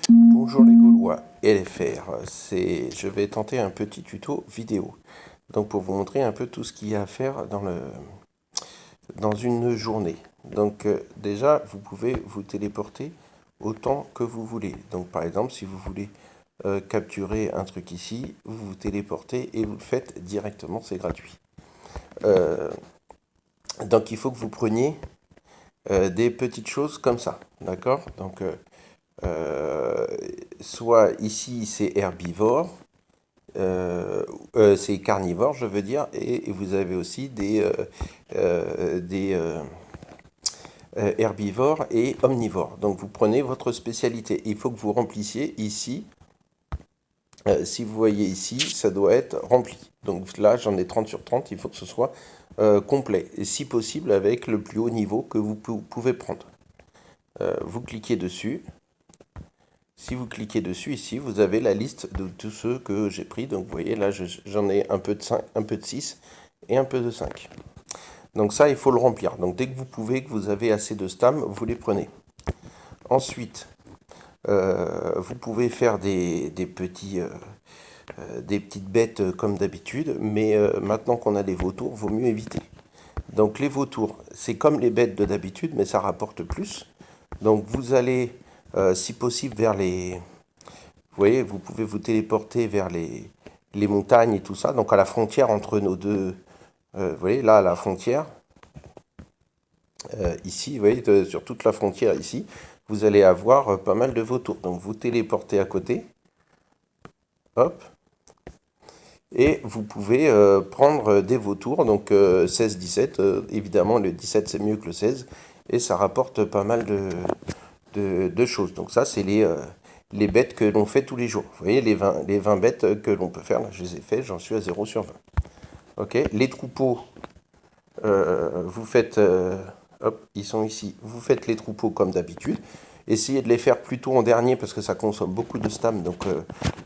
Bonjour les Gaulois et les fers, je vais tenter un petit tuto vidéo. Donc pour vous montrer un peu tout ce qu'il y a à faire dans une journée. Donc déjà, vous pouvez vous téléporter autant que vous voulez. Donc par exemple, si vous voulez capturer un truc ici, vous vous téléportez et vous le faites directement, c'est gratuit. Euh, donc il faut que vous preniez des petites choses comme ça, d'accord? Donc euh, soit ici c'est herbivore, c'est carnivore, je veux dire, et vous avez aussi des herbivores et omnivores. Donc vous prenez votre spécialité. Il faut que vous remplissiez ici. Si vous voyez ici, ça doit être rempli. Donc là, j'en ai 30 sur 30, il faut que ce soit complet. Et si possible, avec le plus haut niveau que vous pouvez prendre. Vous cliquez dessus. Si vous cliquez dessus ici, vous avez la liste de tous ceux que j'ai pris. Donc vous voyez là, j'en ai un peu de 5, un peu de 6 et un peu de 5. Donc ça, il faut le remplir. Donc dès que vous pouvez, que vous avez assez de stam, vous les prenez. Ensuite, vous pouvez faire des petites bêtes comme d'habitude, mais maintenant qu'on a des vautours, vaut mieux éviter. Donc les vautours, c'est comme les bêtes de d'habitude, mais ça rapporte plus. Donc vous allez, si possible, vers les... Vous voyez, vous pouvez vous téléporter vers les montagnes et tout ça. Donc à la frontière entre nos deux... vous voyez, là, à la frontière, ici, vous voyez, sur toute la frontière ici, vous allez avoir pas mal de vautours. Donc vous téléportez à côté, hop, et vous pouvez prendre des vautours, donc 16-17, évidemment le 17 c'est mieux que le 16, et ça rapporte pas mal de choses. Donc ça c'est les bêtes que l'on fait tous les jours. Vous voyez les 20 bêtes que l'on peut faire, là je les ai fait, j'en suis à 0 sur 20. Ok, les troupeaux, vous faites, hop, ils sont ici, vous faites les troupeaux comme d'habitude. Essayez de les faire plutôt en dernier parce que ça consomme beaucoup de stam, donc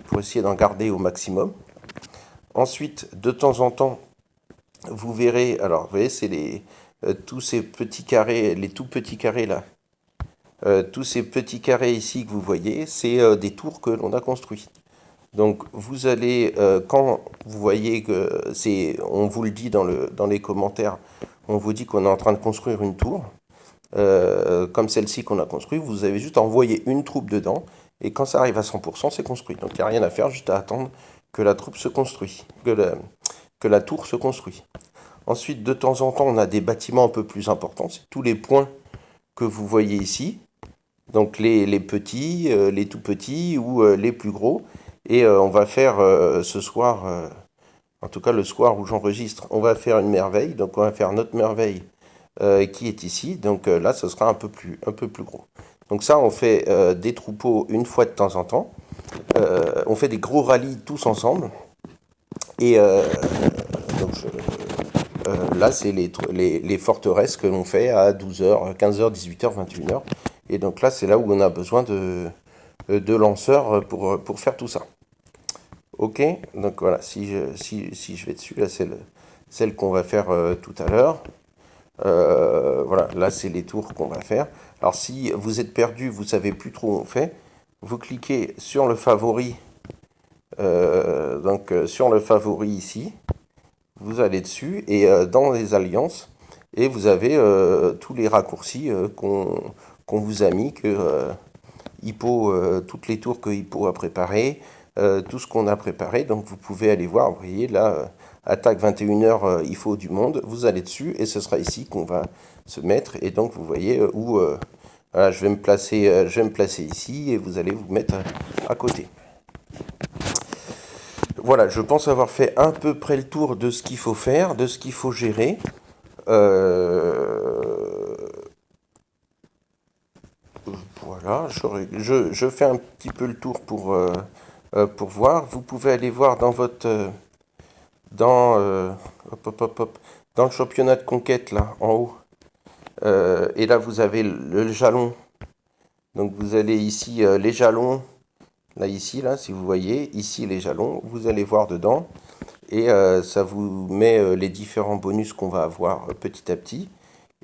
pour essayer d'en garder au maximum. Ensuite, de temps en temps, vous verrez, alors vous voyez, c'est tous ces petits carrés, les tout petits carrés là, tous ces petits carrés ici que vous voyez, c'est des tours que l'on a construits. Donc vous allez, quand vous voyez que c'est, on vous le dit dans les commentaires, on vous dit qu'on est en train de construire une tour, comme celle-ci qu'on a construite, vous avez juste envoyé une troupe dedans, et quand ça arrive à 100%, c'est construit. Donc il n'y a rien à faire, juste à attendre que la troupe se construit, que la tour se construit. Ensuite, de temps en temps, on a des bâtiments un peu plus importants, c'est tous les points que vous voyez ici, donc les petits, les tout petits ou les plus gros. Et on va faire ce soir, en tout cas le soir où j'enregistre, on va faire une merveille. Donc on va faire notre merveille qui est ici. Donc là, ce sera un peu plus gros. Donc ça, on fait des troupeaux une fois de temps en temps. On fait des gros rallyes tous ensemble. Et donc là, c'est les forteresses que l'on fait à 12h, 15h, 18h, 21h. Et donc là, c'est là où on a besoin de lanceurs pour faire tout ça. Ok, donc voilà, si je vais dessus, là c'est celle qu'on va faire tout à l'heure. Voilà, là c'est les tours qu'on va faire. Alors si vous êtes perdu, vous savez plus trop où on fait, vous cliquez sur le favori, sur le favori ici, vous allez dessus et dans les alliances, et vous avez tous les raccourcis qu'on vous a mis, Hippo, toutes les tours que Hippo a préparées, tout ce qu'on a préparé. Donc vous pouvez aller voir, vous voyez là, attaque 21h, il faut du monde. Vous allez dessus et ce sera ici qu'on va se mettre. Et donc vous voyez où voilà, je vais me placer ici et vous allez vous mettre à côté. Voilà, je pense avoir fait à peu près le tour de ce qu'il faut faire, de ce qu'il faut gérer. Euh, Voilà, je fais un petit peu le tour pour voir. Vous pouvez aller voir dans votre dans hop, hop, hop, hop, dans le championnat de conquête là en haut. Et là vous avez le jalon. Donc vous allez ici les jalons. Là ici là si vous voyez ici les jalons, vous allez voir dedans et ça vous met les différents bonus qu'on va avoir petit à petit.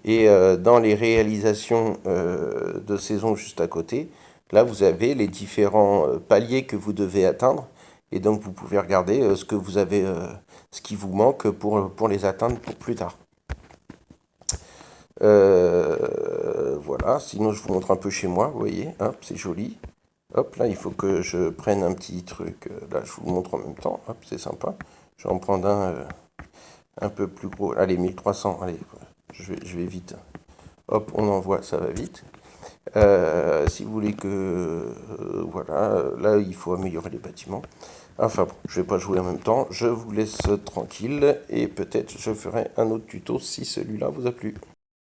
Et dans les réalisations de saison juste à côté, là, vous avez les différents paliers que vous devez atteindre. Et donc, vous pouvez regarder ce que vous avez, ce qui vous manque pour les atteindre pour plus tard. Voilà, sinon je vous montre un peu chez moi, vous voyez, hop, c'est joli. Hop, là, il faut que je prenne un petit truc. Là, je vous le montre en même temps. Hop, c'est sympa. Je vais en prendre un peu plus gros. Allez, 1300. Allez, je vais vite. Hop, on envoie, ça va vite. Si vous voulez que... voilà, là, il faut améliorer les bâtiments. Enfin bon, je vais pas jouer en même temps. Je vous laisse tranquille et peut-être je ferai un autre tuto si celui-là vous a plu.